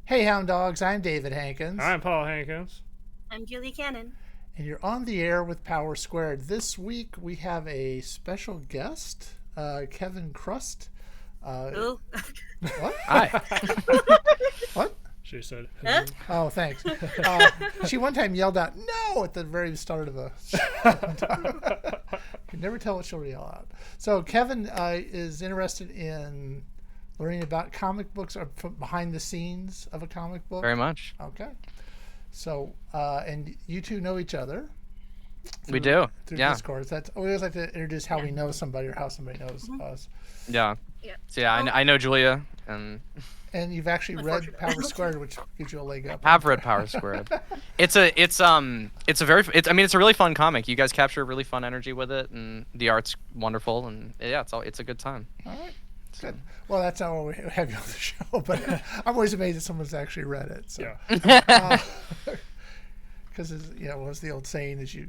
Hey, Hound Dogs, I'm David Hankins, I'm Paul Hankins. I'm Julie Cannon. and you're on the air with Power Squared. This week we have a special guest, Kevin Krust. Uh, Ooh. what? Hi. What? She said, Huh? "Who?" Oh, thanks. She one time yelled out, "No!" at the very start of the show. You can never tell what she'll yell out. So Kevin is interested in learning about comic books or behind the scenes of a comic book. Very much. Okay. So, and you two know each other. We do. Through Yeah. Discord. That's we always like to introduce how we know somebody or how somebody knows us. Yeah. Yeah. So yeah, I know Julia and And you've actually read Unfortunately. Power Squared, which gives you a leg up. have read Power Squared. It's a really fun comic. You guys capture a really fun energy with it, and the art's wonderful, and yeah, it's a good time. All right. Good. Well, that's not what we have you on the show, but I'm always amazed that someone's actually read it. So. Yeah. Because what's the old saying is you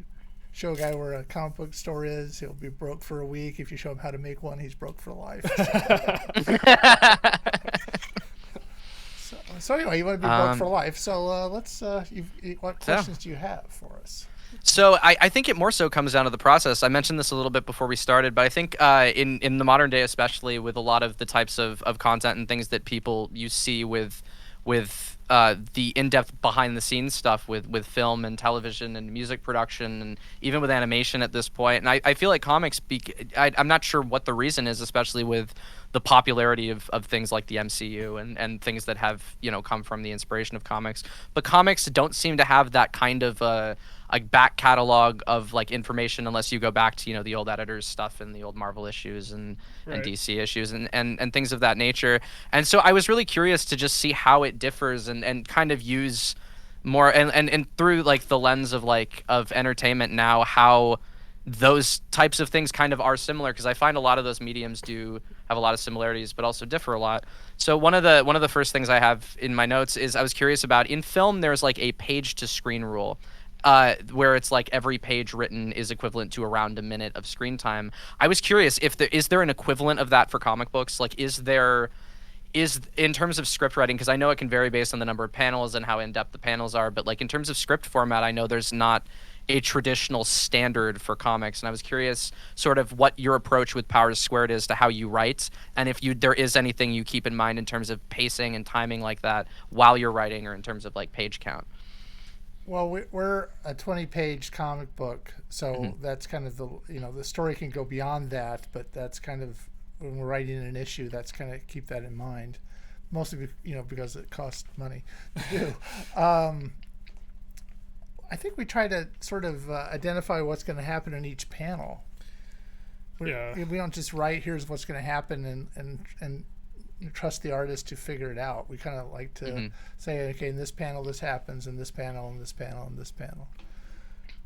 show a guy where a comic book store is, he'll be broke for a week. If you show him how to make one, he's broke for life. So anyway, you want to be broke for life. So let's. What questions do you have for us? So I think it more so comes down to the process. I mentioned this a little bit before we started, but I think in the modern day, especially with a lot of the types of content and things that you see with the in-depth behind-the-scenes stuff with film and television and music production and even with animation at this point. And I feel like comics, I'm not sure what the reason is, especially with the popularity of things like the MCU and things that have, come from the inspiration of comics. But comics don't seem to have that kind of a back catalog of like information unless you go back to, the old editors stuff and the old Marvel issues and Right. DC issues and things of that nature. And so I was really curious to just see how it differs and kind of use more and through like the lens of of entertainment now, how those types of things kind of are similar, because I find a lot of those mediums do have a lot of similarities but also differ a lot. So one of the first things I have in my notes is I was curious about, in film there's like a page to screen rule, where it's like every page written is equivalent to around a minute of screen time. I was curious if is there an equivalent of that for comic books? Like, is in terms of script writing, because I know it can vary based on the number of panels and how in-depth the panels are, but like in terms of script format, I know there's not a traditional standard for comics, and I was curious sort of what your approach with Powers Squared is to how you write, and if there is anything you keep in mind in terms of pacing and timing like that while you're writing, or in terms of like page count. Well, we're a 20-page comic book, so that's kind of the story can go beyond that, but that's kind of when we're writing an issue, that's kind of keep that in mind, mostly because it costs money to do. I think we try to sort of identify what's going to happen in each panel. Yeah. We don't just write, here's what's going to happen, and trust the artist to figure it out. We kind of like to say, okay, in this panel this happens, in this panel, in this panel, in this panel.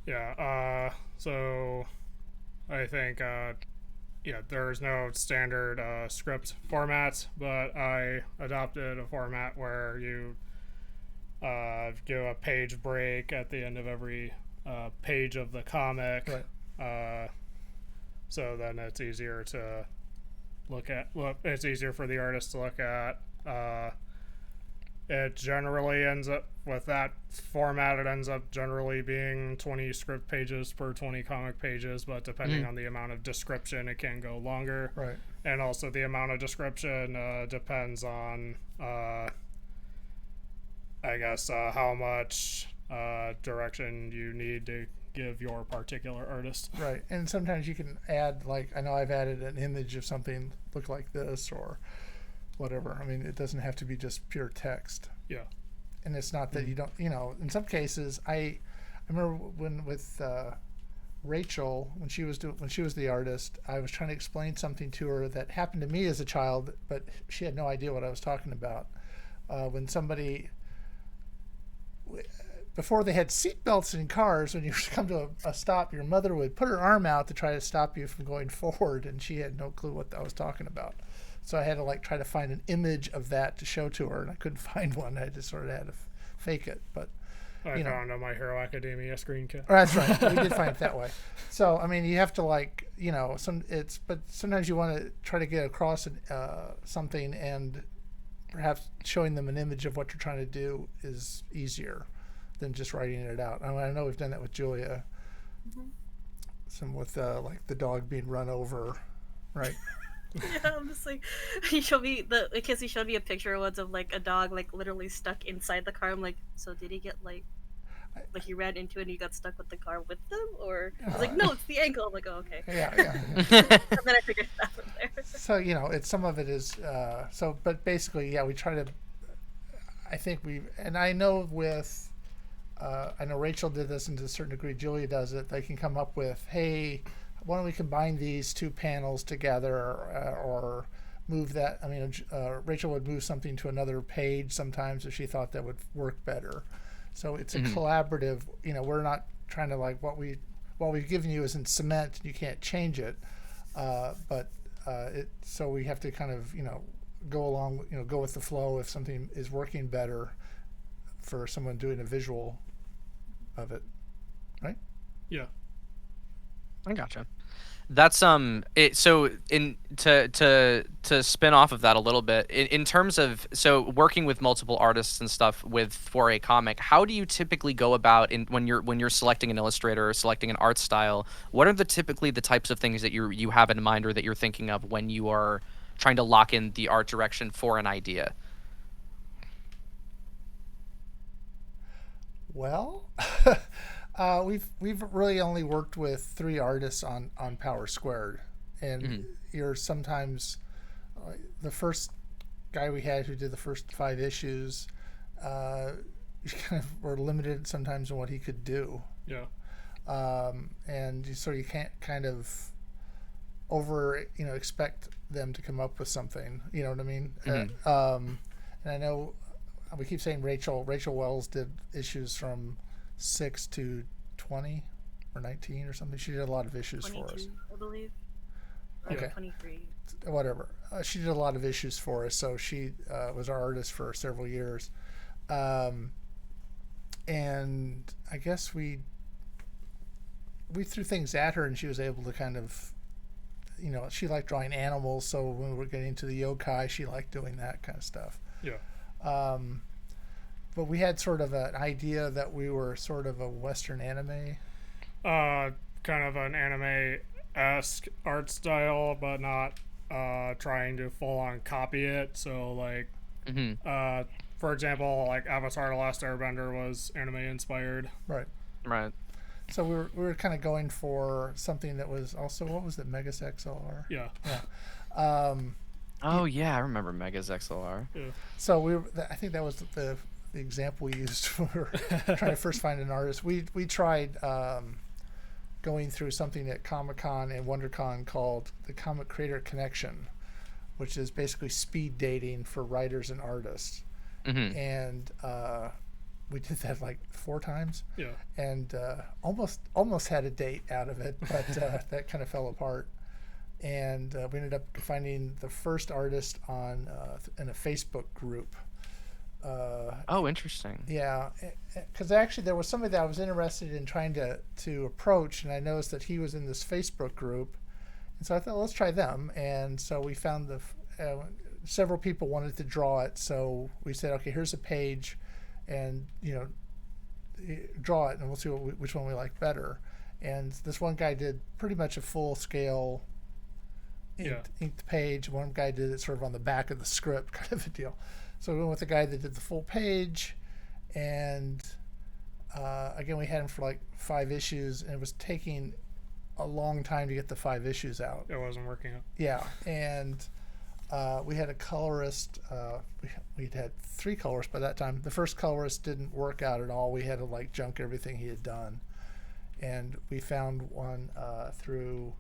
Yeah. So I think, there's no standard script format, but I adopted a format where you give a page break at the end of every page of the comic. Right. So then it's easier to look at. Well, it's easier for the artist to look at. It generally ends up with that format. It ends up generally being 20 script pages per 20 comic pages, but depending on the amount of description, it can go longer. Right. And also the amount of description depends on, I guess, how much direction you need to give your particular artist. Right. And sometimes you can add, like, I know I've added an image of something look like this or whatever. I mean, it doesn't have to be just pure text. Yeah. And it's not that you don't, in some cases, I remember when with Rachel, when she was the artist, I was trying to explain something to her that happened to me as a child, but she had no idea what I was talking about. When somebody, before they had seatbelts in cars, when you come to a stop, your mother would put her arm out to try to stop you from going forward, and she had no clue what I was talking about. So I had to try to find an image of that to show to her, and I couldn't find one. I just sort of had to fake it. But I found a My Hero Academia screen cap. that's right. We did find it that way. So I mean, you have to but sometimes you want to try to get across something, and perhaps showing them an image of what you're trying to do is easier than just writing it out. I mean, I know we've done that with Julia. Some with like the dog being run over, right? Yeah, I'm just like, he showed me because he showed me a picture once of like a dog like literally stuck inside the car. I'm like, so did he get like he ran into it and he got stuck with the car with them, or he's like, no, it's the ankle. I'm like, oh, okay. Yeah. And then I figured it out from there. So it's some of it is but basically, yeah, we try to. I think and I know with. I know Rachel did this, and to a certain degree, Julia does it. They can come up with, hey, why don't we combine these two panels together, or move that? I mean, Rachel would move something to another page sometimes if she thought that would work better. So it's a collaborative. We're not trying to like what we've given you is in cement. You can't change it, but so we have to kind of go along, go with the flow if something is working better for someone doing a visual of it, right? Yeah. I gotcha. That's so to spin off of that a little bit in terms of working with multiple artists and stuff for a comic, how do you typically go about when you're selecting an illustrator or selecting an art style? What are typically the types of things that you have in mind or that you're thinking of when you are trying to lock in the art direction for an idea? Well, we've really only worked with 3 artists on Power Squared, and you're sometimes the first guy we had who did the first 5 issues. You kind of were limited sometimes in what he could do. Yeah. And you can't kind of expect them to come up with something. You know what I mean? And I know. We keep saying Rachel Wells did issues from 6 to 20 or 19 or something. She did a lot of issues for us. I believe. Okay. 23. Whatever. She did a lot of issues for us, so she was our artist for several years. And I guess we threw things at her, and she was able to kind of, she liked drawing animals, so when we were getting to the yokai, she liked doing that kind of stuff. Yeah. But we had sort of an idea that we were sort of a Western anime. Kind of an anime-esque art style, but not trying to full-on copy it. So, like, for example, like Avatar: The Last Airbender was anime-inspired. Right. So we were kind of going for something that was also, what was it, Megas XLR? Yeah. Oh yeah, I remember Megas XLR. Yeah. So I think that was the example we used when we were trying to first find an artist. We tried going through something at Comic-Con and WonderCon called the Comic Creator Connection, which is basically speed dating for writers and artists. And we did that like 4 times. Yeah. And almost had a date out of it, but that kind of fell apart. And we ended up finding the first artist in a Facebook group. Oh, interesting. Yeah, because actually there was somebody that I was interested in trying to approach, and I noticed that he was in this Facebook group, and so I thought, let's try them. And so we found several people wanted to draw it, so we said, okay, here's a page, and draw it, and we'll see which one we like better. And this one guy did pretty much a full scale inked page. One guy did it sort of on the back of the script, kind of a deal. So we went with the guy that did the full page, and again, we had him for like 5 issues, and it was taking a long time to get the 5 issues out. It wasn't working out. Yeah, and we had a colorist. We'd had 3 colorists by that time. The first colorist didn't work out at all. We had to like junk everything he had done, and we found one through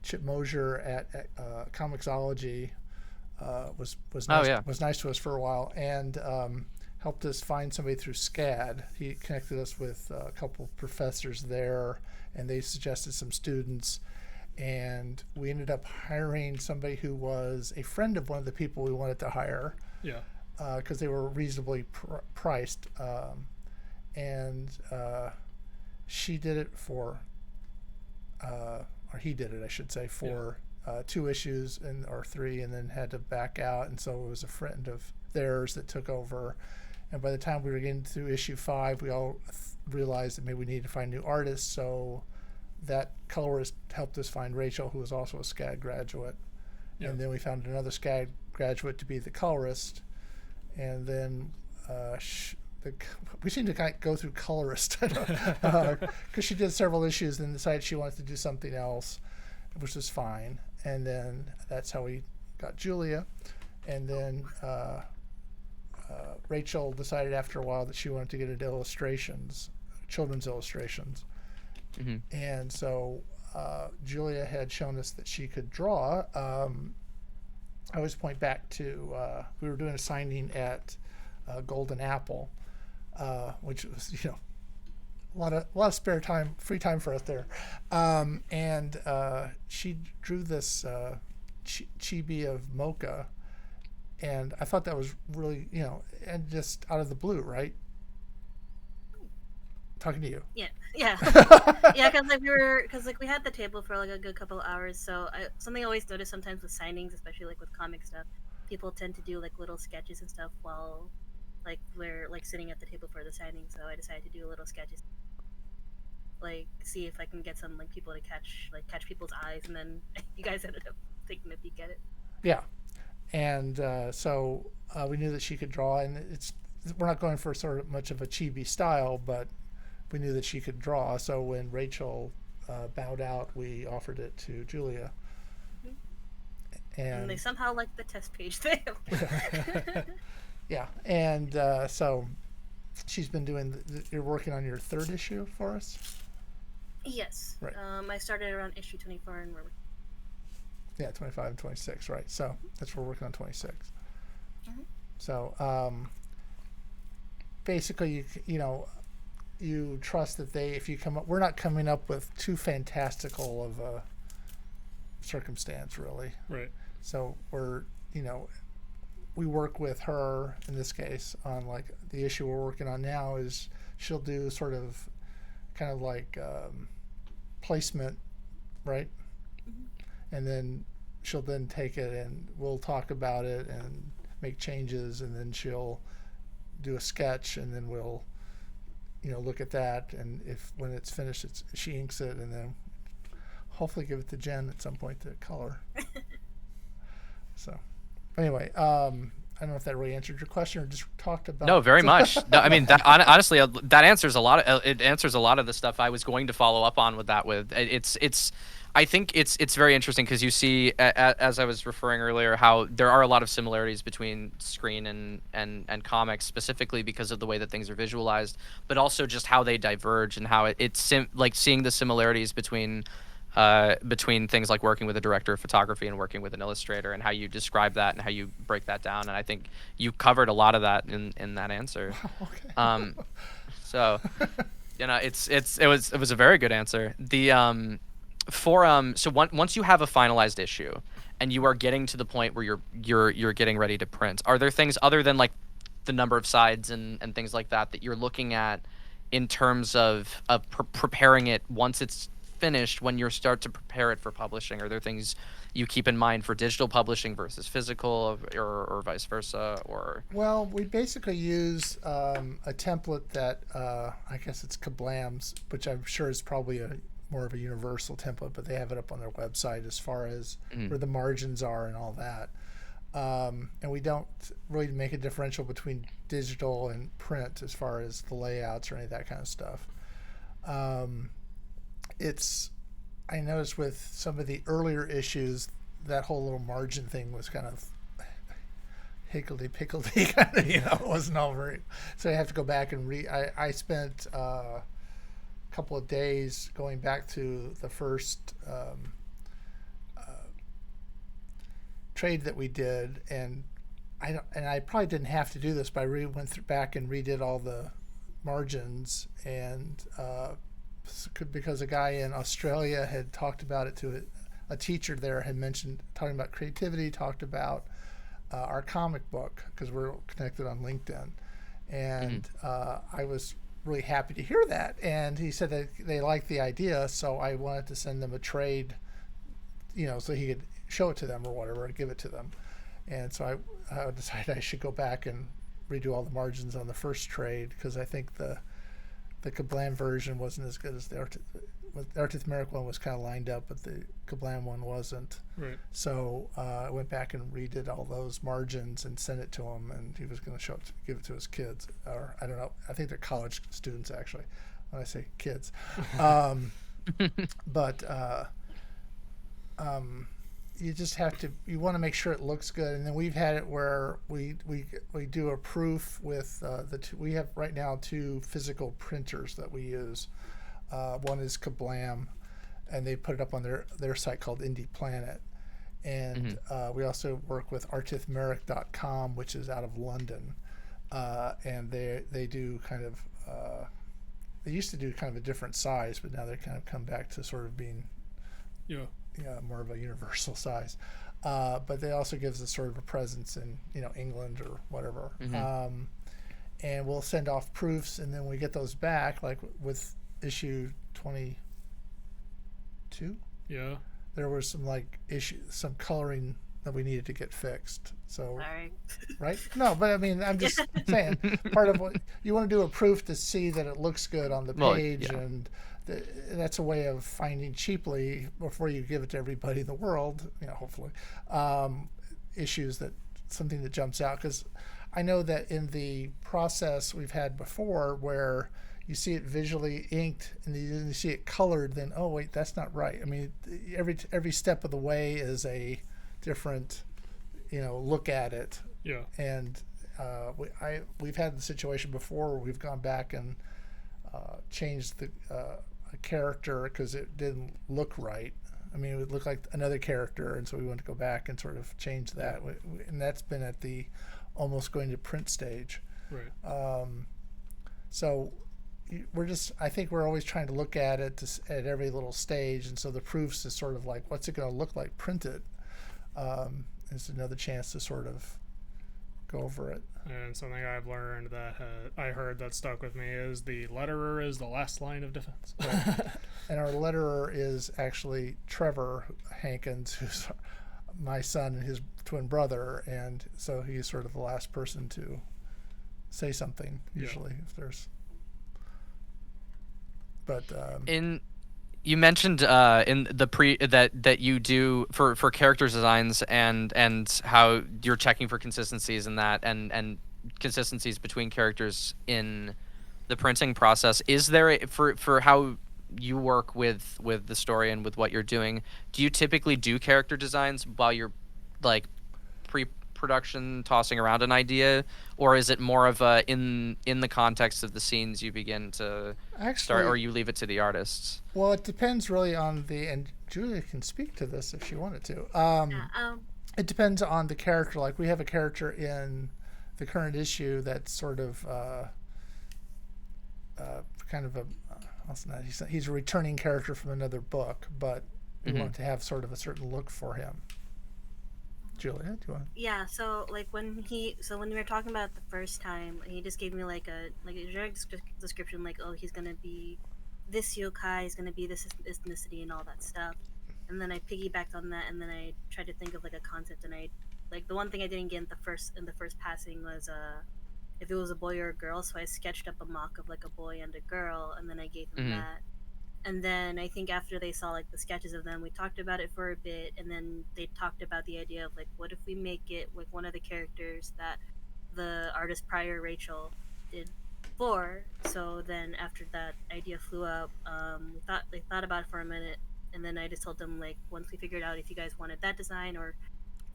Chip Mosier at Comixology. Was nice, was nice to us for a while, and helped us find somebody through SCAD. He connected us with a couple of professors there, and they suggested some students, and we ended up hiring somebody who was a friend of one of the people we wanted to hire. Yeah. Because they were reasonably priced, and she did it for, or he did it, I should say, for 2 issues or 3, and then had to back out. And so it was a friend of theirs that took over. And by the time we were getting through issue 5, we all realized that maybe we needed to find new artists. So that colorist helped us find Rachel, who was also a SCAD graduate. Yep. And then we found another SCAD graduate to be the colorist. And then we seem to kind of go through colorist because she did several issues and decided she wanted to do something else, which was fine. And then that's how we got Julia. And then Rachel decided after a while that she wanted to get into illustrations, children's illustrations. Mm-hmm. And so Julia had shown us that she could draw. I always point back to we were doing a signing at Golden Apple, which was, a lot of spare time, free time for us there. And she drew this chibi of Mocha, and I thought that was really, and just out of the blue, right? Talking to you. Yeah. Yeah, because we had the table for like a good couple of hours. So something I always notice sometimes with signings, especially like with comic stuff, people tend to do like little sketches and stuff while like we're like sitting at the table for the signing. So I decided to do a little sketches, like see if I can get some like people to catch people's eyes, and then you guys ended up taking a peek at it. Yeah, and so we knew that she could draw, and we're not going for sort of much of a chibi style, but we knew that she could draw. So when Rachel bowed out, we offered it to Julia. Mm-hmm. And they somehow liked the test page they have. Yeah, and so she's been doing. You're working on your 3rd issue for us. Yes. Right. I started around issue 24, and we're. Yeah, 25 and 26, right? So that's what we're working on 26. Mm-hmm. So basically, you trust that if you come up, we're not coming up with too fantastical of a circumstance, really. Right. So we're, we work with her in this case on like the issue we're working on now is she'll do sort of kind of like placement, right? Mm-hmm. And then she'll then take it and we'll talk about it and make changes, and then she'll do a sketch, and then we'll look at that, and when it's finished, she inks it, and then hopefully give it to Jen at some point to color. So anyway, I don't know if that really answered your question or just talked about. No, very much. No, I mean, honestly, that answers a lot. It answers a lot of the stuff I was going to follow up on with that. I think it's very interesting because you see, as I was referring earlier, how there are a lot of similarities between screen and comics, specifically because of the way that things are visualized, but also just how they diverge and how it's like seeing the similarities between things like working with a director of photography and working with an illustrator, and how you describe that and how you break that down. And I think you covered a lot of that in that answer. Okay. So, it was a very good answer. The so once you have a finalized issue and you are getting to the point where you're getting ready to print, are there things other than like the number of sides and things like that you're looking at in terms of preparing it once it's finished, when you start to prepare it for publishing? Are there things you keep in mind for digital publishing versus physical, or vice versa? Or well, we basically use a template that I guess it's Kablam's, which I'm sure is probably more of a universal template, but they have it up on their website as far as where the margins are and all that. And we don't really make a differential between digital and print as far as the layouts or any of that kind of stuff. I noticed with some of the earlier issues, that whole little margin thing was kind of higgledy-piggledy, kind of, it wasn't all very. So I have to go back and I spent a couple of days going back to the first trade that we did, and I probably didn't have to do this, but I went back and redid all the margins, and because a guy in Australia had talked about it to a teacher there, had mentioned talking about creativity, talked about our comic book, because we're connected on LinkedIn, and I was really happy to hear that, and he said that they liked the idea, so I wanted to send them a trade so he could show it to them or whatever, give it to them. And so I decided I should go back and redo all the margins on the first trade, because I think the Kablam version wasn't as good as the Artithmeric one was kind of lined up, but the Kablam one wasn't. Right. So I went back and redid all those margins and sent it to him, and he was going to give it to his kids, or I don't know. I think they're college students actually. When I say kids, but you just you want to make sure it looks good. And then we've had it where we do a proof with we have right now 2 physical printers that we use. One is Kablam, and they put it up on their site called Indie Planet. And we also work with artithmeric.com, which is out of London. And they do kind of, they used to do kind of a different size, but now they kind of come back to sort of being more of a universal size. But they also gives us sort of a presence in, England or whatever. And we'll send off proofs, and then we get those back, like with issue 22. Yeah. There was some coloring that we needed to get fixed. So, Sorry. right? No, but I mean, I'm just saying, part of what you want to do a proof to see that it looks good on the page, and that's a way of finding cheaply, before you give it to everybody in the world, hopefully, something that jumps out. Because I know that in the process we've had before, where you see it visually inked and you see it colored, then, oh wait, that's not right. I mean, every step of the way is a different, look at it. Yeah. And we've had the situation before where we've gone back and changed a character because it didn't look right. I mean, it would look like another character, and so we wanted to go back and sort of change that. And that's been at the almost going to print stage. Right. So I think we're always trying to look at it at every little stage, and so the proofs is sort of like, what's it going to look like printed? It's another chance to sort of go over it. And something I've learned that I heard that stuck with me is the letterer is the last line of defense. Right. And our letterer is actually Trevor Hankins, who's my son and his twin brother, and so he's sort of the last person to say something usually if there's. But you mentioned in the that you do for character designs and how you're checking for consistencies in that and consistencies between characters in the printing process. Is there for how you work with the story and with what you're doing, do you typically do character designs while you're like pre-production tossing around an idea, or is it more of a in the context of the scenes you begin to start, or you leave it to the artists? Well, it depends really on and Julia can speak to this if she wanted to. It depends on the character. Like, we have a character in the current issue that's sort of kind of he's a returning character from another book, but we want to have sort of a certain look for him. Julia, do you want? Yeah, so like when we were talking about it the first time, he just gave me like a generic description, like, oh, he's gonna be this yokai, he's gonna be this ethnicity and all that stuff. And then I piggybacked on that, and then I tried to think of like a concept, and the one thing I didn't get in the first passing was if it was a boy or a girl, so I sketched up a mock of like a boy and a girl, and then I gave him that. And then I think after they saw like the sketches of them, we talked about it for a bit, and then they talked about the idea of like, what if we make it like one of the characters that the artist prior, Rachel, did for. So then after that idea flew up, they thought about it for a minute, and then I just told them, like, once we figured out if you guys wanted that design or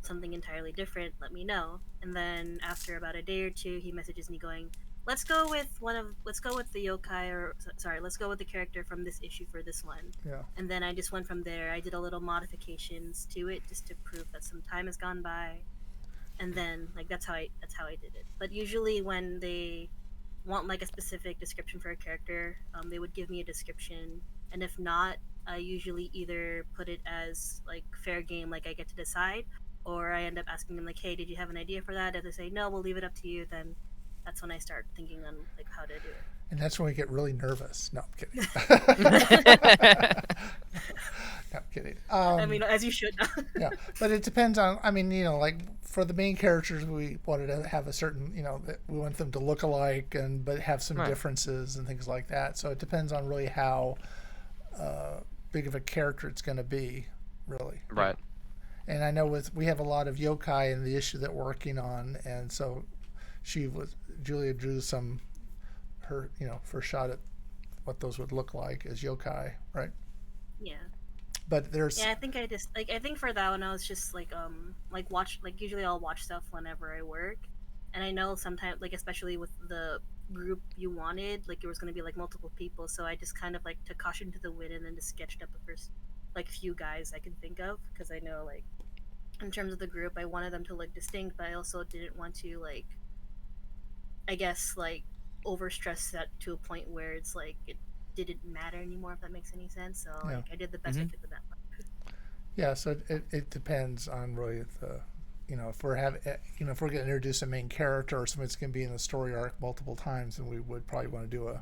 something entirely different, let me know. And then after about a day or two, he messages me going, let's go with the yokai, or sorry, let's go with the character from this issue for this one. Yeah. And then I just went from there. I did a little modifications to it just to prove that some time has gone by, and then like that's how I did it. But usually when they want like a specific description for a character, they would give me a description, and if not, I usually either put it as like fair game, like I get to decide, or I end up asking them like, hey, did you have an idea for that? If they say no, we'll leave it up to you, then that's when I start thinking on like how to do it. And that's when we get really nervous. No, I'm kidding. No, kidding. I mean, as you should. Yeah, but it depends on. I mean, like for the main characters, we wanted to have a certain, that we want them to look alike, but have some Right. differences and things like that. So it depends on really how big of a character it's going to be, really. Right. And I know we have a lot of yokai in the issue that we're working on, and so Julia drew her first shot at what those would look like as yokai, right? Yeah. But there's Yeah, I think I just I think for that one I was just watch usually I'll watch stuff whenever I work, and I know sometimes especially with the group you wanted it was gonna be multiple people, so I just kind of took caution to the wind and then just sketched up the first few guys I can think of, because I know in terms of the group I wanted them to look distinct, but I also didn't want to I guess overstress that to a point where it's it didn't matter anymore, if that makes any sense. So Yeah. I did the best I could with that one. Yeah, so it depends on really if we're going to introduce a main character or somebody's going to be in the story arc multiple times, then we would probably want to do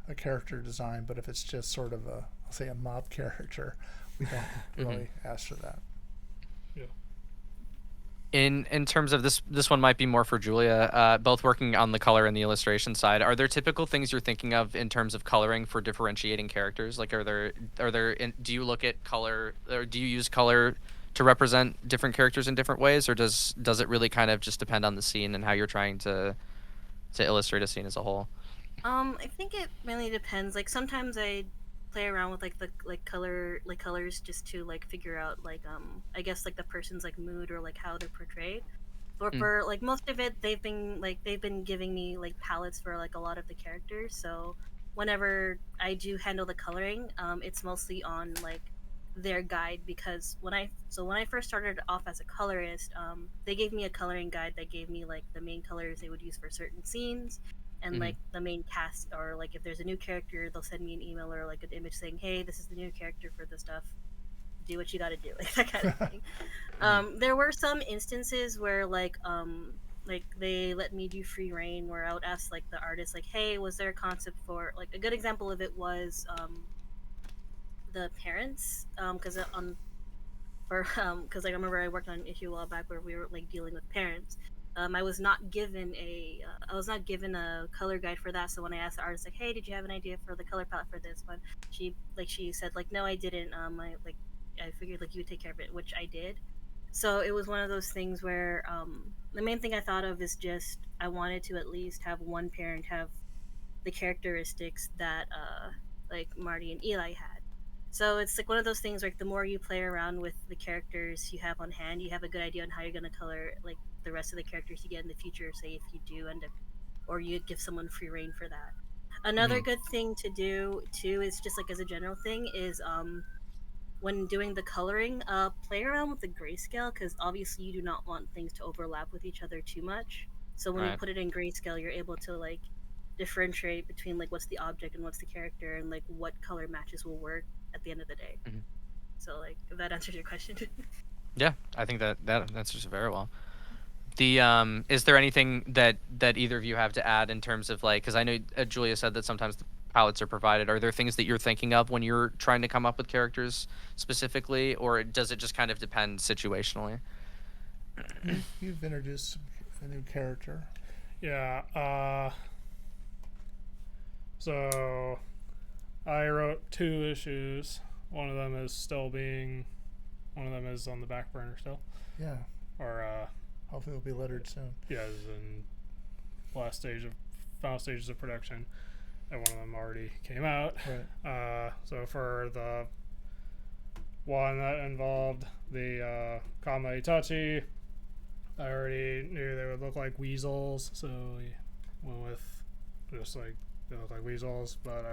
a character design. But if it's just sort of I'll say a mob character, we don't really ask for that. In terms of this one might be more for Julia, both working on the color and the illustration side. Are there typical things you're thinking of in terms of coloring for differentiating characters? Do you look at color, or do you use color to represent different characters in different ways, or does it really kind of just depend on the scene and how you're trying to illustrate a scene as a whole? I think it really depends. Sometimes I play around with the colors just to figure out I guess the person's mood or how they're portrayed. But for most of it, they've been giving me palettes for a lot of the characters. So whenever I do handle the coloring, it's mostly on their guide, because when I first started off as a colorist, they gave me a coloring guide that gave me the main colors they would use for certain scenes, and the main cast, or if there's a new character, they'll send me an email or an image saying, hey, this is the new character for the stuff, do what you got to do, that kind of thing. There were some instances where they let me do free reign, where I would ask the artist hey, was there a concept for a good example of it was the parents, because I remember I worked on an issue a while back where we were dealing with parents. I was not given a color guide for that. So when I asked the artist hey, did you have an idea for the color palette for this one, she said no, I didn't. I figured you would take care of it, which I did. So it was one of those things where the main thing I thought of is just I wanted to at least have one parent have the characteristics that Marty and Eli had. So it's one of those things the more you play around with the characters you have on hand, you have a good idea on how you're going to color the rest of the characters you get in the future, say if you do end up, or you give someone free reign for that. Another good thing to do too is just as a general thing is when doing the coloring, play around with the grayscale, because obviously you do not want things to overlap with each other too much. So when you put it in grayscale, you're able to differentiate between what's the object and what's the character, and what color matches will work at the end of the day. So if that answers your question. Yeah, I think that answers it very well. Is there anything that either of you have to add in terms of because I know Julia said that sometimes the palettes are provided. Are there things that you're thinking of when you're trying to come up with characters specifically, or does it just kind of depend situationally? You've introduced a new character. Yeah. So I wrote 2 issues. One of them is on the back burner still. Yeah. Or hopefully it'll be lettered soon. Yeah, it's in final stages of production, and one of them already came out. Right. So for the one that involved the Kama Itachi, I already knew they would look like weasels, so we went with just they look like weasels. But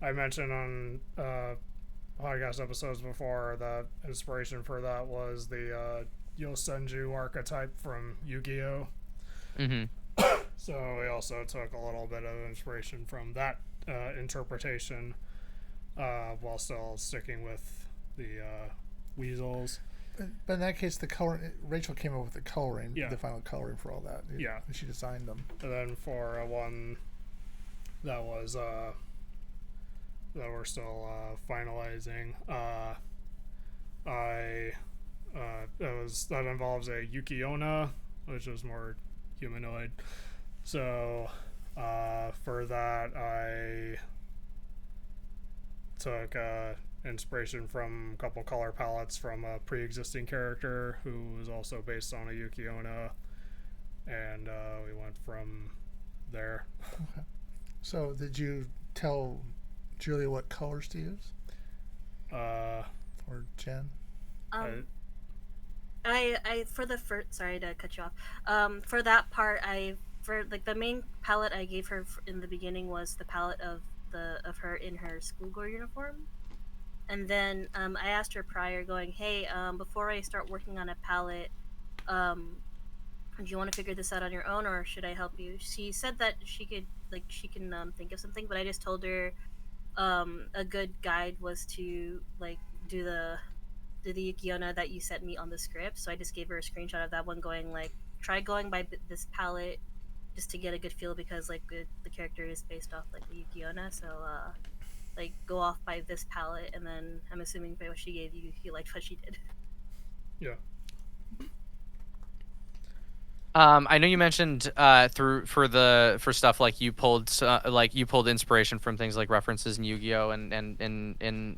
I mentioned on podcast episodes before that inspiration for that was the Yosenju archetype from Yu-Gi-Oh! So we also took a little bit of inspiration from that interpretation, while still sticking with the weasels. But in that case, Rachel came up with the coloring, Yeah. the final coloring for all that. Yeah. She designed them. And then for one that was that we're still finalizing. That involves a Yukiona, which is more humanoid. So for that, I took inspiration from a couple color palettes from a pre-existing character who was also based on a Yukiona, and we went from there. Okay. So did you tell Julia what colors to use, or Jen? I for the first, sorry to cut you off. For that part, for like the main palette I gave her in the beginning was the palette of her in her schoolgirl uniform, and then I asked her prior, going, hey, before I start working on a palette, do you want to figure this out on your own, or should I help you? She said that she can think of something, but I just told her a good guide was to like do the Yukiona that you sent me on the script. So I just gave her a screenshot of that one, going like, try going by this palette just to get a good feel, because like the character is based off like the Yukiona. So like go off by this palette, and then I'm assuming by what she gave you, you liked what she did. Yeah. I know you mentioned for stuff like you pulled inspiration from things like references in Yu-Gi-Oh and in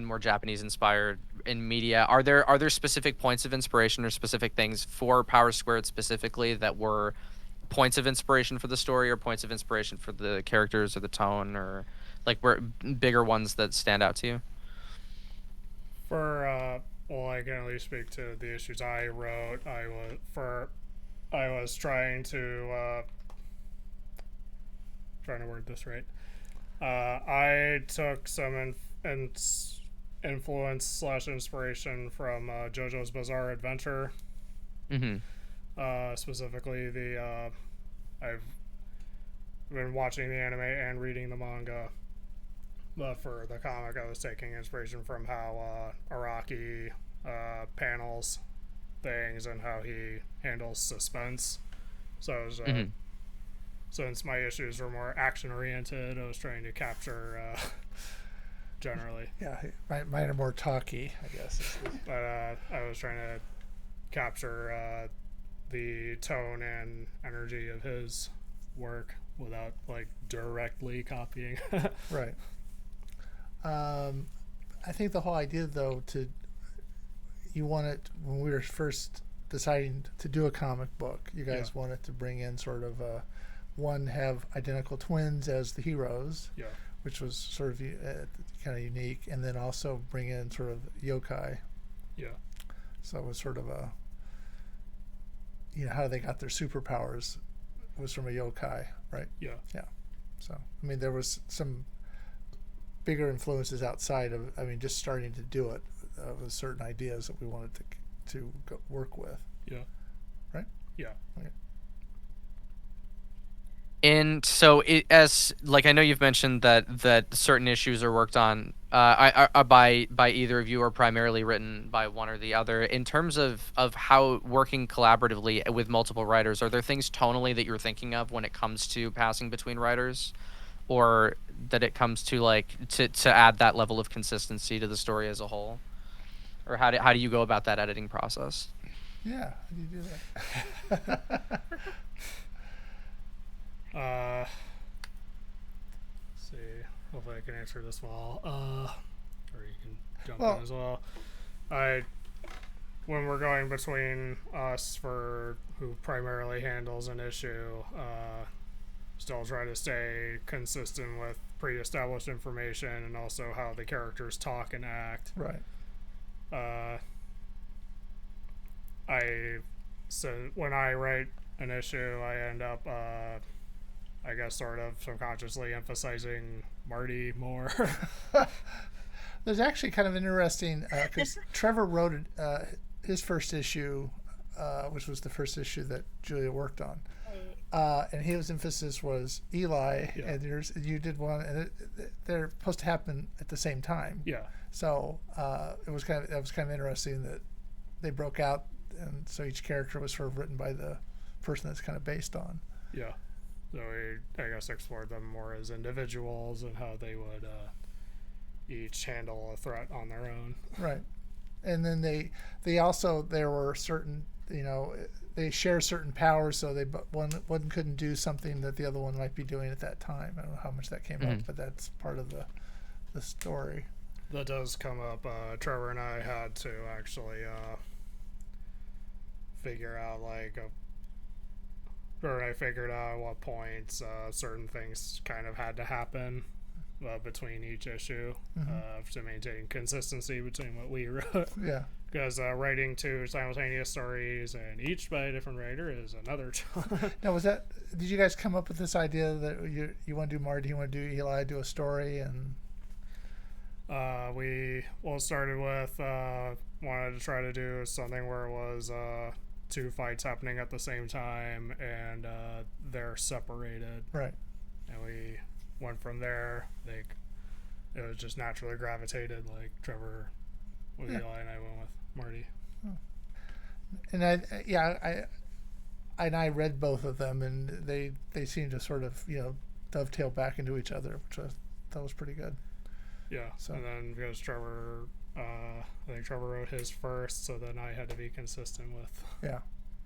more Japanese inspired in media. Are there specific points of inspiration or specific things for Power Squared specifically that were points of inspiration for the story, or points of inspiration for the characters or the tone, or like were bigger ones that stand out to you? For well, I can at least speak to the issues I wrote. I was trying to word this right. I took some influence / inspiration from JoJo's Bizarre Adventure. Mm-hmm. Specifically, I've been watching the anime and reading the manga. But for the comic, I was taking inspiration from how Araki panels things and how he handles suspense. So it was, since my issues were more action oriented, I was trying to capture generally. Yeah, mine are more talky, I guess. But I was trying to capture the tone and energy of his work without like directly copying. Right. I think the whole idea, though, you wanted, when we were first deciding to do a comic book, you guys wanted to bring in sort of one, have identical twins as the heroes, which was sort of kind of unique, and then also bring in sort of yokai. Yeah. So it was sort of how they got their superpowers was from a yokai, right? Yeah. Yeah. So, I mean, there was some bigger influences outside of, just starting to do it, with certain ideas that we wanted to work with. Yeah. Right? Yeah. Okay. And so, as like I know you've mentioned that certain issues are worked on by either of you, or primarily written by one or the other. In terms of how working collaboratively with multiple writers, are there things tonally that you're thinking of when it comes to passing between writers, or that it comes to like to add that level of consistency to the story as a whole, or how do you go about that editing process? Yeah, how do you do that? Let's see. Hopefully I can answer this well. Or you can jump in as well. When we're going between us for who primarily handles an issue, still try to stay consistent with pre-established information and also how the characters talk and act. Right. So when I write an issue, I end up I guess sort of subconsciously emphasizing Marty more. There's actually kind of interesting, because Trevor wrote his first issue, which was the first issue that Julia worked on, and his emphasis was Eli, and you did one, and they're supposed to happen at the same time. Yeah. So that was kind of interesting that they broke out, and so each character was sort of written by the person that's kind of based on. Yeah. So we, I guess, explored them more as individuals and how they would each handle a threat on their own. Right. And then they also, there were certain, they share certain powers, so one couldn't do something that the other one might be doing at that time. I don't know how much that came up, but that's part of the story. That does come up. Trevor and I had to actually figure out, or I figured out at what points certain things kind of had to happen between each issue to maintain consistency between what we wrote. Yeah. Because writing two simultaneous stories and each by a different writer is another challenge. Now, did you guys come up with this idea that you want to do Marty, you want to do Eli, do a story, and we started with wanted to try to do something where it was two fights happening at the same time and they're separated. Right. And we went from there. It was just naturally gravitated. Like Trevor with Eli and I went with Marty. And I read both of them, and they seem to sort of dovetail back into each other, which that was pretty good. Yeah. So. And then because Trevor, I think Trevor wrote his first, so then I had to be consistent with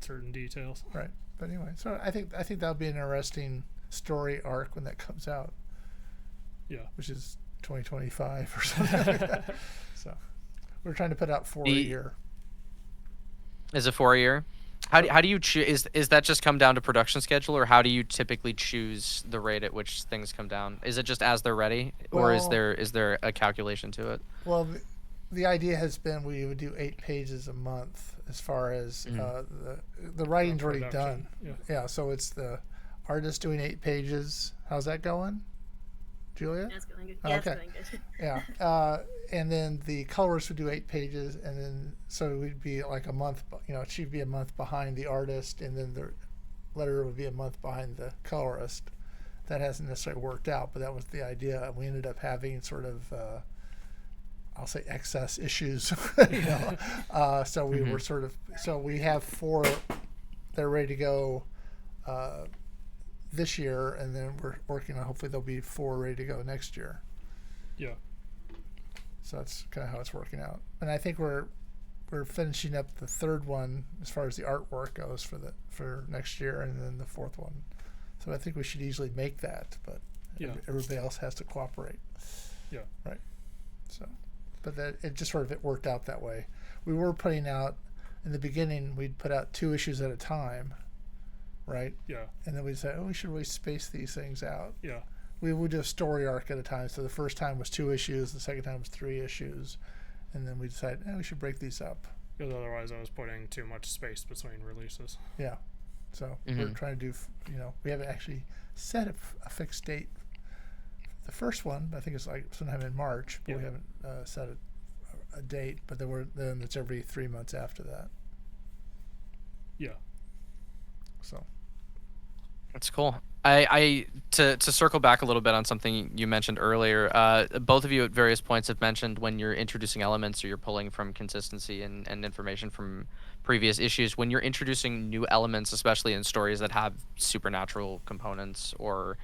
certain details. Right. But anyway, so I think that'll be an interesting story arc when that comes out. Yeah. Which is 2025 or something like that. So we're trying to put out 4 a year. Is it 4 a year? How do you choose? Is that just come down to production schedule, or how do you typically choose the rate at which things come down? Is it just as they're ready, or is there a calculation to it? Well, the idea has been we would do 8 pages a month as far as the writing's already done. Yeah, so it's the artist doing 8 pages. How's that going, Julia? That's going good. Oh, yeah, okay. it's going good. Yeah, and then the colorist would do 8 pages, and then so we'd be like a month. She'd be a month behind the artist, and then the letterer would be a month behind the colorist. That hasn't necessarily worked out, but that was the idea. We ended up having sort of, I'll say, excess issues. So we were so we have 4. They're ready to go this year, and then we're working on, hopefully there'll be 4 ready to go next year. Yeah. So that's kind of how it's working out. And I think we're finishing up the 3rd one as far as the artwork goes for next year, and then the 4th one. So I think we should easily make that, but everybody else has to cooperate. Yeah. Right. So, but it just sort of it worked out that way. We were putting out in the beginning. We'd put out 2 issues at a time. Right. Yeah. And then we said, we should really space these things out. Yeah. We would do a story arc at a time. So the first time was 2 issues, the second time was 3 issues, and then we decided, we should break these up. Because otherwise, I was putting too much space between releases. Yeah. So we're trying to do, we haven't actually set a fixed date. The first one, I think it's like sometime in March, but we haven't set a date. But then it's every 3 months after that. Yeah. So. That's cool. I to circle back a little bit on something you mentioned earlier. Both of you at various points have mentioned when you're introducing elements or you're pulling from consistency and information from previous issues. When you're introducing new elements, especially in stories that have supernatural components or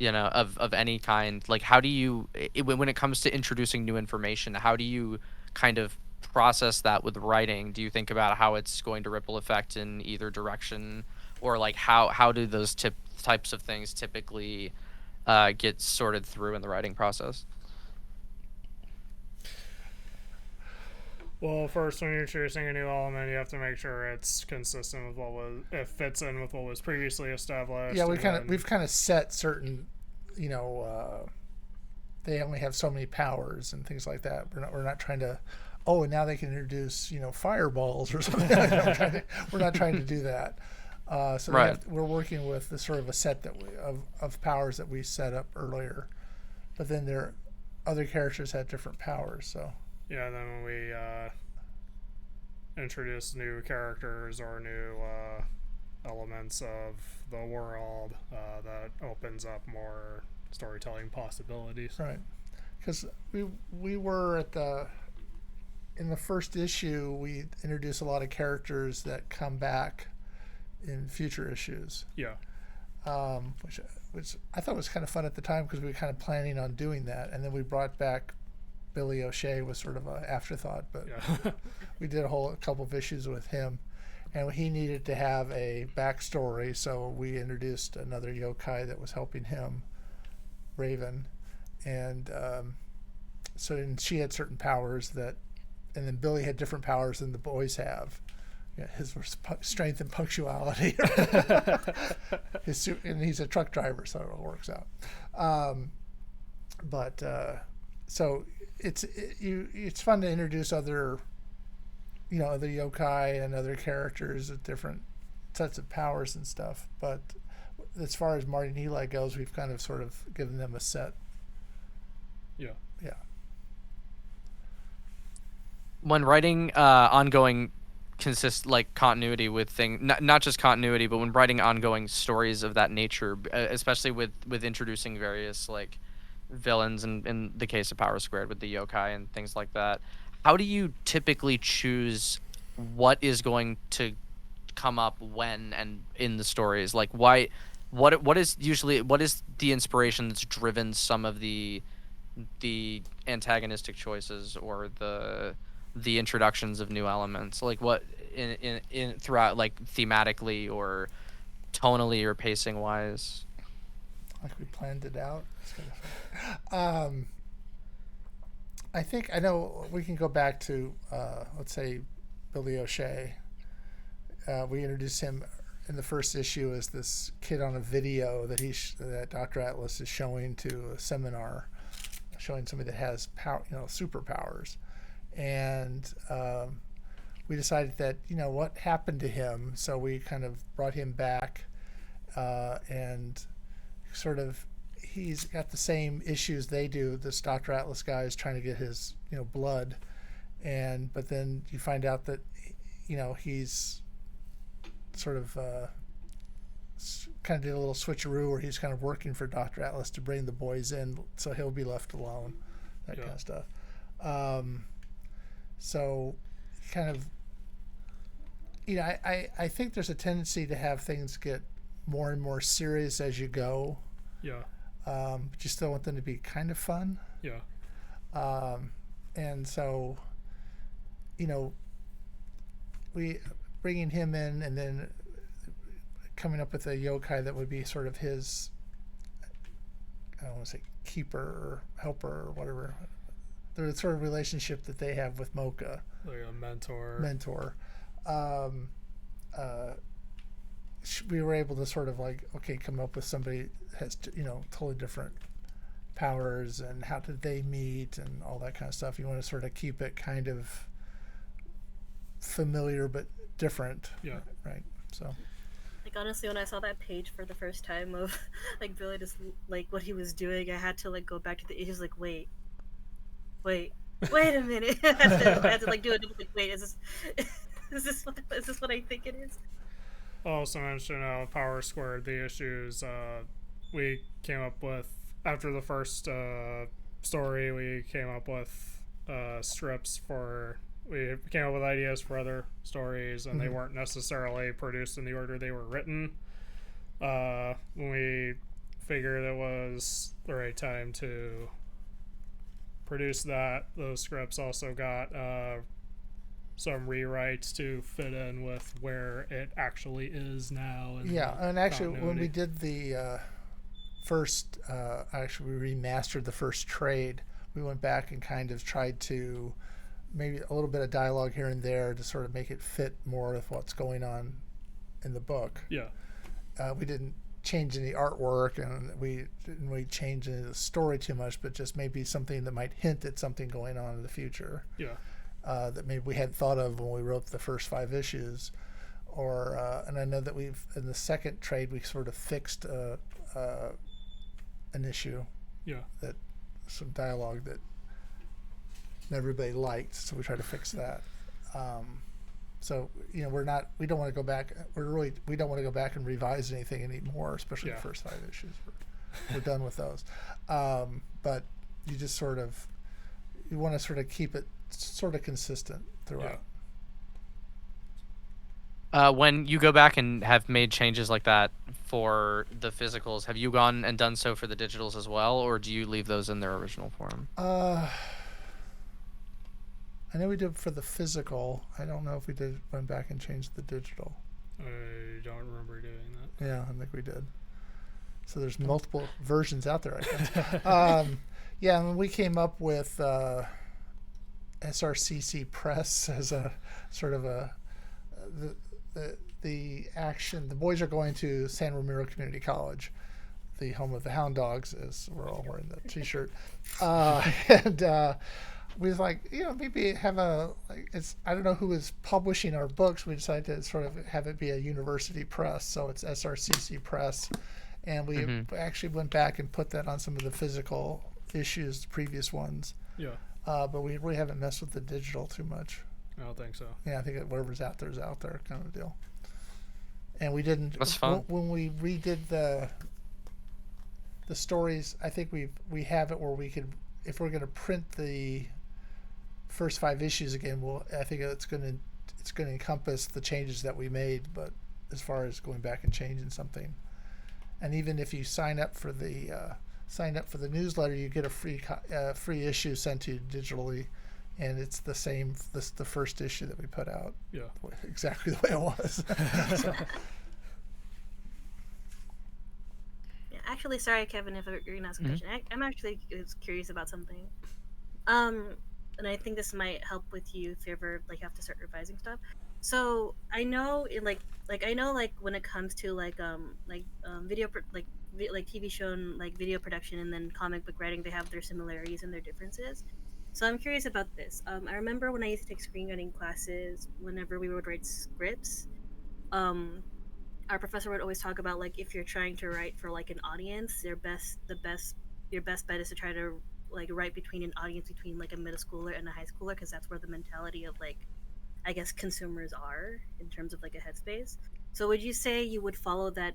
of any kind, like how do you when it comes to introducing new information, how do you kind of process that with writing? Do you think about how it's going to ripple effect in either direction, or like how do those types of things typically get sorted through in the writing process? Well, first, when you're introducing a new element, you have to make sure it's consistent with it fits in with what was previously established. Yeah, we've kind of set certain, they only have so many powers and things like that. We're not trying to, and now they can introduce fireballs or something. We're not trying to do that. So right. We're working with the sort of a set of powers that we set up earlier, but then other characters have different powers. So then when we introduce new characters or new elements of the world, that opens up more storytelling possibilities. Right, because we were in the first issue, we introduced a lot of characters that come back in future issues. Yeah. which I thought was kind of fun at the time because we were kind of planning on doing that, and then we brought back Billy O'Shea was sort of an afterthought, but Yeah. we did a couple of issues with him, and he needed to have a backstory, so we introduced another yokai that was helping him, Raven, and and she had certain powers and then Billy had different powers than the boys have. Yeah, his was strength and punctuality. And he's a truck driver, so it all works out. So it's fun to introduce other yokai and other characters with different sets of powers and stuff. But as far as Marty and Eli goes, we've kind of sort of given them a set. Yeah. Yeah. When writing ongoing continuity with things, not just continuity, but when writing ongoing stories of that nature, especially with introducing various like villains, and in the case of Power Squared with the yokai and things like that, how do you typically choose what is going to come up when and in the stories? Like what is the inspiration that's driven some of the antagonistic choices or the introductions of new elements? Like what in throughout, like thematically or tonally or pacing wise? Like we planned it out. It's kind of fun. I think I know we can go back to let's say Billy O'Shea. We introduced him in the first issue as this kid on a video that Dr. Atlas is showing to a seminar, showing somebody that has power, superpowers, and we decided that what happened to him, so we kind of brought him back, and sort of he's got the same issues they do. This Dr. Atlas guy is trying to get his blood, but then you find out that he's sort of kind of did a little switcheroo where he's kind of working for Dr. Atlas to bring the boys in, so he'll be left alone, that kind of stuff. So kind of I think there's a tendency to have things get more and more serious as you go. Yeah. But you still want them to be kind of fun. Yeah. And so, we bringing him in and then coming up with a yokai that would be sort of his, I don't want to say keeper or helper or whatever. The sort of relationship that they have with Mocha. Like a mentor. We were able to sort of come up with somebody that has totally different powers, and how did they meet and all that kind of stuff. You want to sort of keep it kind of familiar but different. Yeah. Right. So. Like honestly, when I saw that page for the first time of Billy just what he was doing, I had to go back to the issues. Wait a minute. I had to do it. Wait, is this what I think it is? Also mention Power Squared, the issues we came up with after the first story. We came up with scripts we came up with ideas for other stories, and they weren't necessarily produced in the order they were written. When we figured it was the right time to produce that, those scripts also got some rewrites to fit in with where it actually is now. And actually when we did the first, we remastered the first trade, we went back and kind of tried to maybe a little bit of dialogue here and there to sort of make it fit more with what's going on in the book. Yeah. We didn't change any artwork, and we didn't really change any of the story too much, but just maybe something that might hint at something going on in the future. Yeah. That maybe we hadn't thought of when we wrote the first 5 issues, and I know that in the second trade we sort of fixed an issue. Yeah. That some dialogue that everybody liked, so we tried to fix that. So we don't want to go back. We don't want to go back and revise anything anymore, especially the first 5 issues. We're done with those. But you just you want to sort of keep it sort of consistent throughout. When you go back and have made changes like that for the physicals. Have you gone and done so for the digitals as well, or do you leave those in their original form? I know we did for the physical. I don't know if we did went back and changed the digital. I don't remember doing that. Yeah, I think we did. So there's multiple versions out there, I think. Yeah, and we came up with SRCC Press as a sort of the action. The boys are going to San Ramiro Community College, the home of the Hound Dogs, as we're all wearing the T-shirt. And we was like, maybe have I don't know who is publishing our books. We decided to sort of have it be a university press, so it's SRCC Press, and we actually went back and put that on some of the physical issues, the previous ones. Yeah. But we really haven't messed with the digital too much. I don't think so. Yeah, I think whatever's out there is out there, kind of deal. And we didn't. That's fun. When we redid the stories, I think we have it where we could, if we're going to print the first 5 issues again, I think it's going to encompass the changes that we made. But as far as going back and changing something, and even if you sign up for the newsletter, you get a free issue sent to you digitally, and it's the same. The first issue that we put out. Yeah. Exactly the way it was. So. Yeah, actually, sorry, Kevin, if you're gonna ask a question. I'm actually curious about something. And I think this might help with you if you ever have to start revising stuff. So I know I know when it comes to video like TV show and video production and then comic book writing, they have their similarities and their differences. So I'm curious about this. I remember when I used to take screenwriting classes, whenever we would write scripts, our professor would always talk about if you're trying to write for an audience, your best bet is to try to write between an audience between a middle schooler and a high schooler, because that's where the mentality of I guess consumers are in terms of a headspace. So would you say you would follow that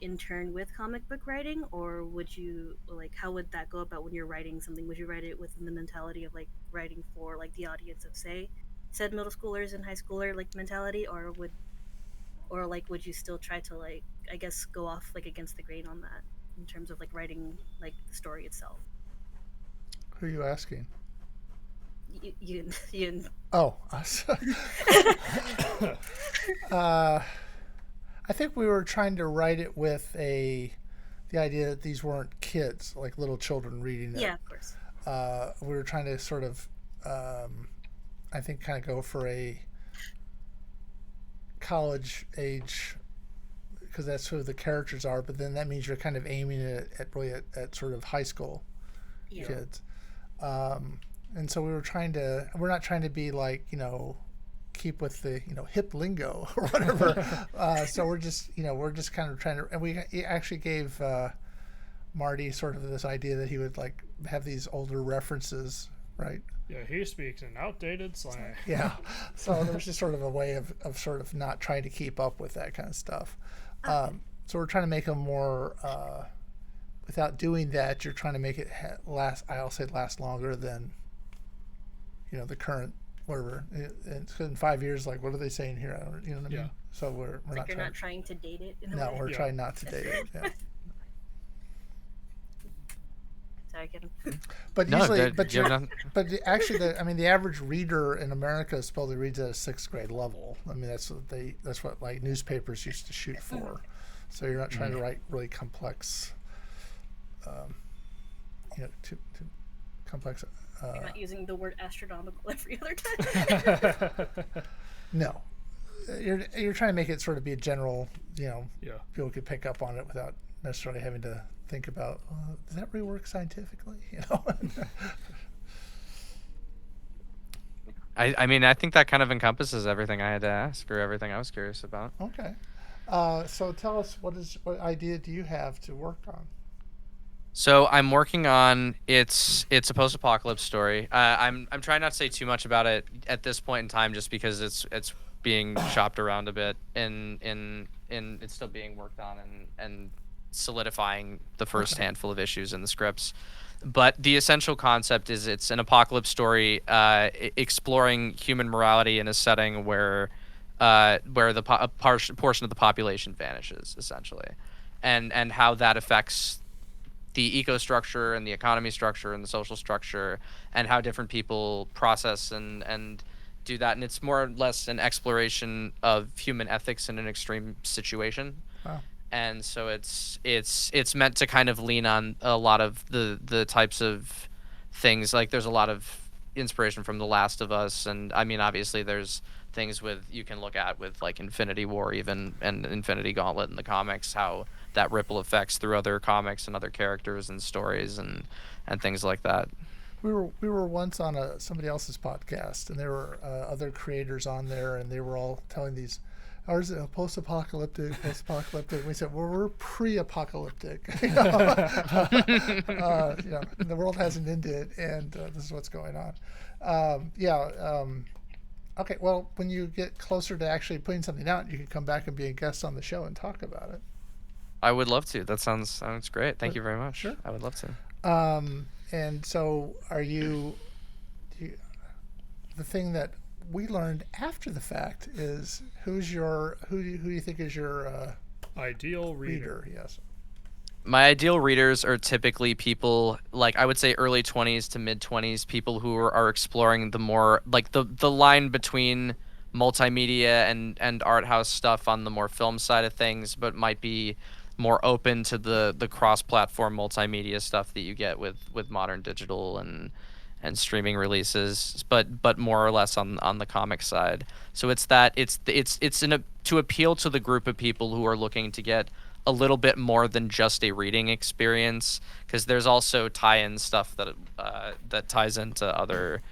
in turn with comic book writing, or would you how would that go about when you're writing something? Would you write it within the mentality of writing for the audience of say said middle schoolers and high schooler mentality, or would you still try to I guess go off against the grain on that in terms of writing the story itself? Who are you asking? You. Oh, us. I think we were trying to write it with the idea that these weren't kids, little children reading it. Yeah, of course. We were trying to sort of, I think, kind of go for a college age, because that's who the characters are. But then that means you're kind of aiming it at sort of high school kids. And so we're not trying to be keep with the hip lingo or whatever. So we're just kind of trying to, and we actually gave Marty sort of this idea that he would have these older references, right? Yeah, he speaks in outdated slang. Yeah, so there's just sort of a way of sort of not trying to keep up with that kind of stuff. So we're trying to make them more. Without doing that, you're trying to make it last. I'll say last longer than the current. Whatever. In 5 years, what are they saying here? I don't, you know what I mean? So we're not. You're not trying to date it. No, we're trying not to date it. Yeah. Sorry, Kevin. But No, usually, that- but actually, the average reader in America supposedly reads at a 6th grade level. I mean, that's what newspapers used to shoot for. So you're not trying to write really complex. Too complex. You're not using the word astronomical every other time. No, you're trying to make it sort of be a general, Yeah. people could pick up on it without necessarily having to think about, does that really work scientifically? I mean, I think that kind of encompasses everything I had to ask, or everything I was curious about. Okay. So tell us, what idea do you have to work on? So I'm working on it's a post-apocalypse story. I'm trying not to say too much about it at this point in time, just because it's being shopped around a bit, and it's still being worked on and solidifying the first handful of issues in the scripts. But the essential concept is it's an apocalypse story, exploring human morality in a setting where where a portion of the population vanishes essentially, and how that affects the eco-structure and the economy structure and the social structure, and how different people process and do that. And it's more or less an exploration of human ethics in an extreme situation. Wow. And so it's meant to kind of lean on a lot of the types of things. Like there's a lot of inspiration from The Last of Us, and I mean obviously there's things with you can look at with like Infinity War even, and Infinity Gauntlet in the comics, how that ripple effects through other comics and other characters and stories and things like that. We were once on somebody else's podcast, and there were other creators on there, and they were all telling these, ours is post-apocalyptic. We said, well, we're pre-apocalyptic. The world hasn't ended, and this is what's going on. Okay, well, when you get closer to actually putting something out, you can come back and be a guest on the show and talk about it. I would love to. That sounds great. Thank you very much. Sure. I would love to. And so the thing that we learned after the fact is who do you think is your Ideal reader. Yes. My ideal readers are typically people like I would say early 20s to mid 20s, people who are exploring the more like the line between multimedia and art house stuff on the more film side of things, but might be more open to the cross-platform multimedia stuff that you get with modern digital and streaming releases, but more or less on the comic side. So it's to appeal to the group of people who are looking to get a little bit more than just a reading experience, because there's also tie-in stuff that ties into other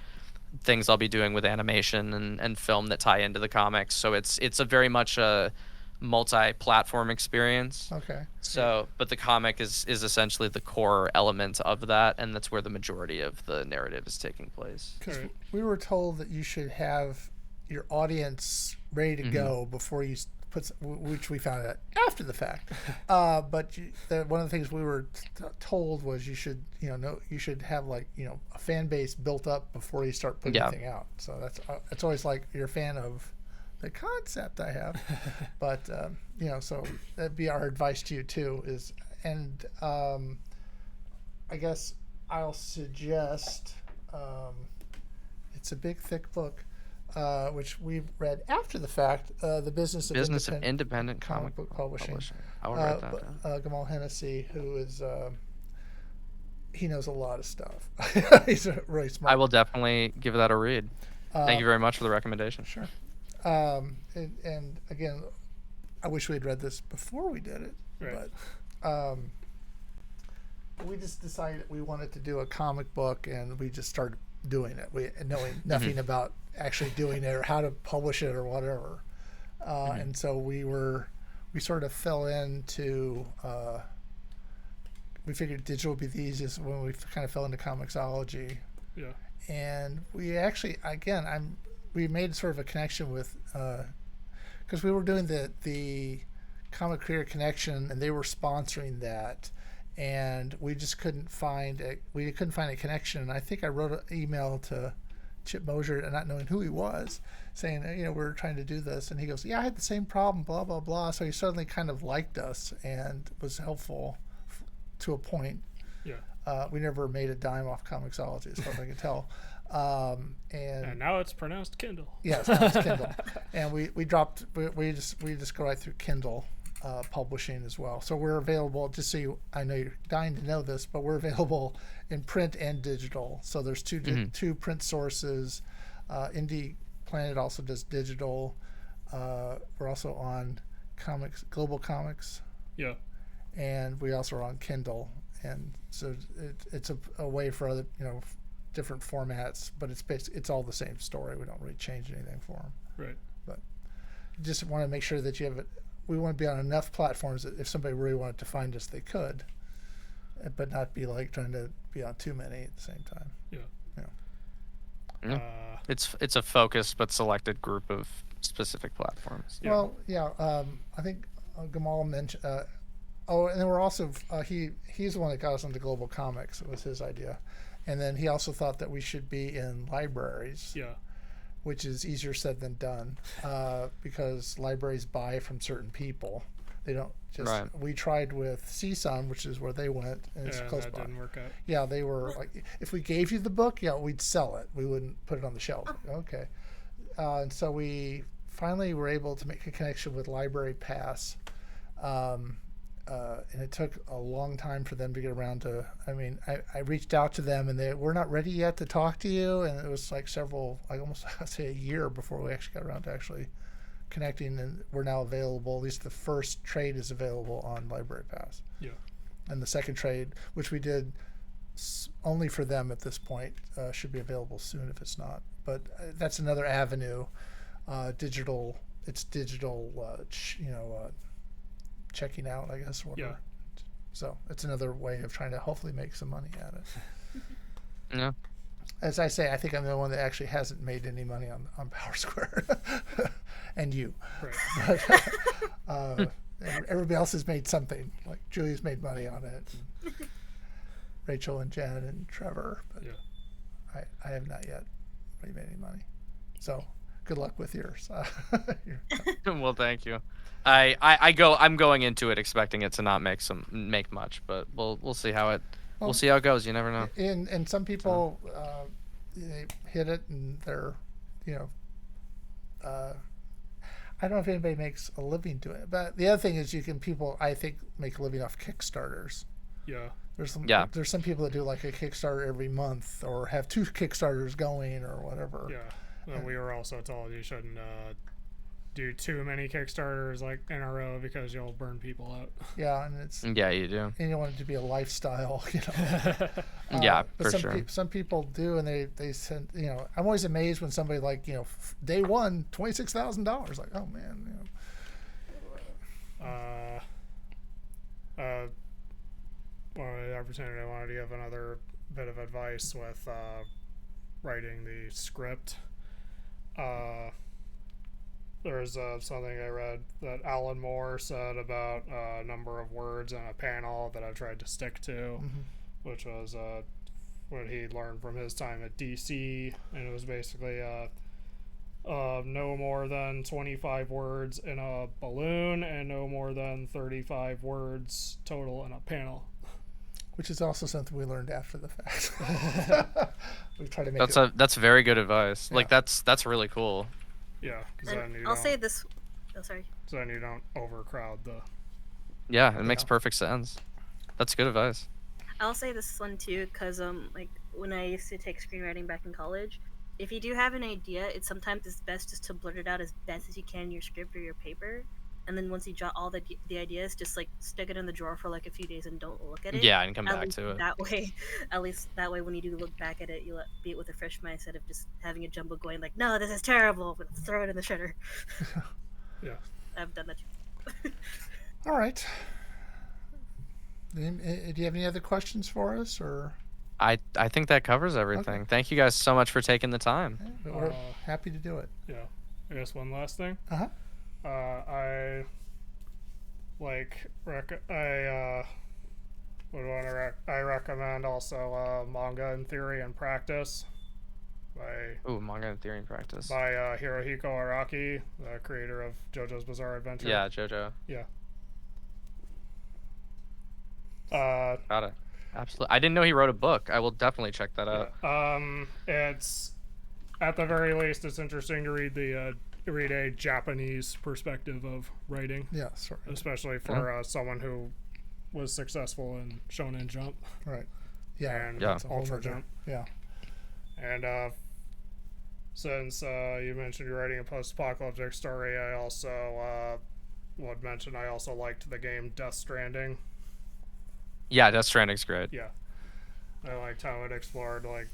things I'll be doing with animation and film that tie into the comics. So it's a very much a multi-platform experience. Okay. So, but the comic is essentially the core element of that, and that's where the majority of the narrative is taking place. Because we were told that you should have your audience ready to go before you put, which we found out after the fact. But one of the things we were told was you should have like a fan base built up before you start putting anything out. So that's always like you're a fan of the concept I have, but so that'd be our advice to you too. I guess I'll suggest it's a big thick book, which we've read after the fact. The Business of Independent Comic Book Publishing. I will write that down. Gamal Hennessy, who is he knows a lot of stuff. He's really smart. I will definitely give that a read. Thank you very much for the recommendation. Sure. And again, I wish we had read this before we did it, but we just decided we wanted to do a comic book, and we just started doing it. We knowing nothing about actually doing it or how to publish it or whatever, and so we sort of fell into. We figured digital would be the easiest when we kind of fell into comicsology. Yeah. And we actually, again, we made sort of a connection with, because we were doing the Comic Career Connection, and they were sponsoring that, and we just couldn't find a connection. And I think I wrote an email to Chip Mosier, and not knowing who he was, saying, we're trying to do this, and he goes, yeah, I had the same problem, blah blah blah. So he suddenly kind of liked us and was helpful to a point. Yeah. We never made a dime off Comixology, as far as I can tell. And now it's pronounced Kindle. Yes, now it's Kindle. And we just go right through Kindle publishing as well. So we're available, just so I know you're dying to know this, but we're available in print and digital. So there's two print sources. Indie Planet also does digital. We're also on Global Comics. Yeah. And we also are on Kindle. And so it's a way for other, different formats, but it's all the same story. We don't really change anything for them. Right. But just want to make sure that you have it. We want to be on enough platforms that if somebody really wanted to find us, they could, but not be like trying to be on too many at the same time. Yeah. It's a focused but selected group of specific platforms. Yeah. Well, I think Gamal mentioned. And then we're also he's the one that got us into Global Comics. It was his idea, and then he also thought that we should be in libraries. Yeah. which is easier said than done, because libraries buy from certain people. They don't just. Right. We tried with CSUN, which is where they went, and it's Yeah, close that by. didn't work out. Yeah, they were like, if we gave you the book, yeah, we'd sell it. We wouldn't put it on the shelf. Okay, and so we finally were able to make a connection with Library Pass. And it took a long time for them to get around to. I mean, I reached out to them, and we're not ready yet to talk to you. And it was like I'd say a year before we actually got around to actually connecting. And we're now available. At least the first trade is available on Library Pass. Yeah. And the second trade, which we did only for them at this point, should be available soon if it's not. But that's another avenue. Digital. It's digital. Checking out, I guess. Whatever. Yeah. So it's another way of trying to hopefully make some money at it. Yeah. As I say, I think I'm the one that actually hasn't made any money on Power Square, and you. Right. But everybody else has made something. Like Julie's made money on it, and Rachel and Jen and Trevor. But Yeah. I have not yet really made any money. So good luck with yours. Well, thank you. I'm going into it expecting it to not make much, but we'll see how it we'll see how it goes. You never know. And some people they hit it and they're, I don't know if anybody makes a living doing it, but the other thing is people I think make a living off Kickstarters. Yeah. There's some people that do like a Kickstarter every month or have 2 Kickstarters going or whatever. Yeah. And we were also told you shouldn't do too many Kickstarters like in a row because you'll burn people out. Yeah, and it's Yeah, you do. and you want it to be a lifestyle, Yeah, but for sure. Some people do, and they send. I'm always amazed when somebody like day one $26,000. Like, oh man. Well, the opportunity, I wanted to give another bit of advice with writing the script. There's something I read that Alan Moore said about a number of words in a panel that I tried to stick to, which was what he learned from his time at DC, and it was basically no more than 25 words in a balloon and no more than 35 words total in a panel. Which is also something we learned after the fact. We try to make That's very good advice. Yeah. Like that's really cool. Yeah, because And then you I'll don't, say this. Oh, sorry. so then you don't overcrowd the. Yeah, it makes Yeah. perfect sense. That's good advice. I'll say this one too, because like when I used to take screenwriting back in college, if you do have an idea, it's best just to blurt it out as best as you can in your script or your paper, and then once you jot all the ideas, just like stick it in the drawer for like a few days and don't look at it. Yeah, and come At back least to it. That way, at least that way, when you do look back at it, you'll be it with a fresh mindset of just having a jumble going like, no, this is terrible, but throw it in the shredder. Yeah. I've done that too. All right. Do you have any other questions for us, or? I think that covers everything. Thank you guys so much for taking the time. Yeah, we're happy to do it. Yeah. I guess one last thing. Uh-huh. I I recommend also Manga in Theory and Practice by Ooh, manga in theory and practice. Hirohiko Araki, the creator of JoJo's Bizarre Adventure. Yeah, JoJo. Yeah. Got it. Absolutely. I didn't know he wrote a book. I will definitely check that out. It's at the very least it's interesting to read a Japanese perspective of writing, Yeah, sorry. especially for someone who was successful in Shonen Jump Right. Yeah. and Yeah. It's a whole Ultra nother- Jump. Yeah. And since you mentioned you're writing a post-apocalyptic story, I also would mention I also liked the game Death Stranding. Yeah, Death Stranding's great. Yeah, I liked how it explored like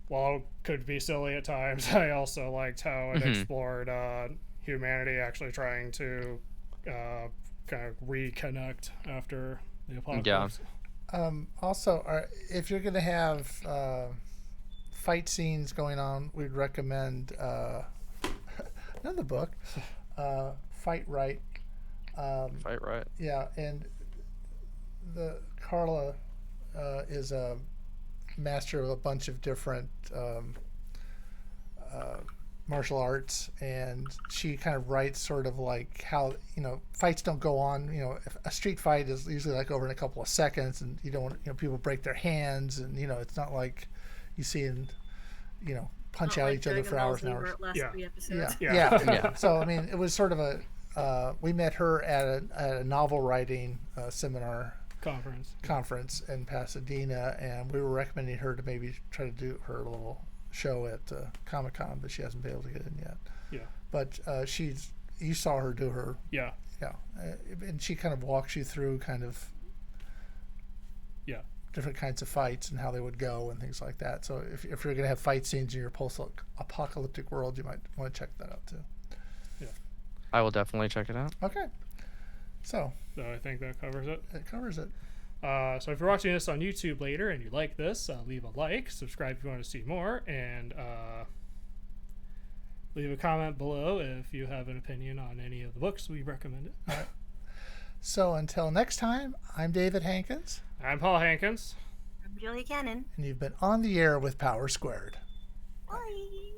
while it could be silly at times, I also liked how it explored humanity actually trying to kind of reconnect after the apocalypse. Also, if you're going to have fight scenes going on, we'd recommend another book, Fight Right. Fight right. Yeah, and Carla is a master of a bunch of different martial arts, and she kind of writes sort of like how fights don't go on. If a street fight is usually like over in a couple of seconds, and you don't want people break their hands, and it's not like you see in punch Not out like each other Dragon for Ball hours Z and where hours. it lasts Yeah. 3 episodes. Yeah. So I mean, it was sort of a we met her at a novel writing seminar conference in Pasadena, and we were recommending her to maybe try to do her little show at Comic-Con, but she hasn't been able to get in yet. Yeah. But you saw her do her. Yeah. Yeah. And she kind of walks you through kind of different kinds of fights and how they would go and things like that. So if you're going to have fight scenes in your post-apocalyptic world, you might want to check that out too. Yeah. I will definitely check it out. Okay. So I think that covers it. It covers it. So if you're watching this on YouTube later and you like this, leave a like, subscribe if you want to see more, and leave a comment below if you have an opinion on any of the books we recommended. All right. So until next time, I'm David Hankins. I'm Paul Hankins. I'm Julie Cannon. And you've been on the air with Power Squared. Bye.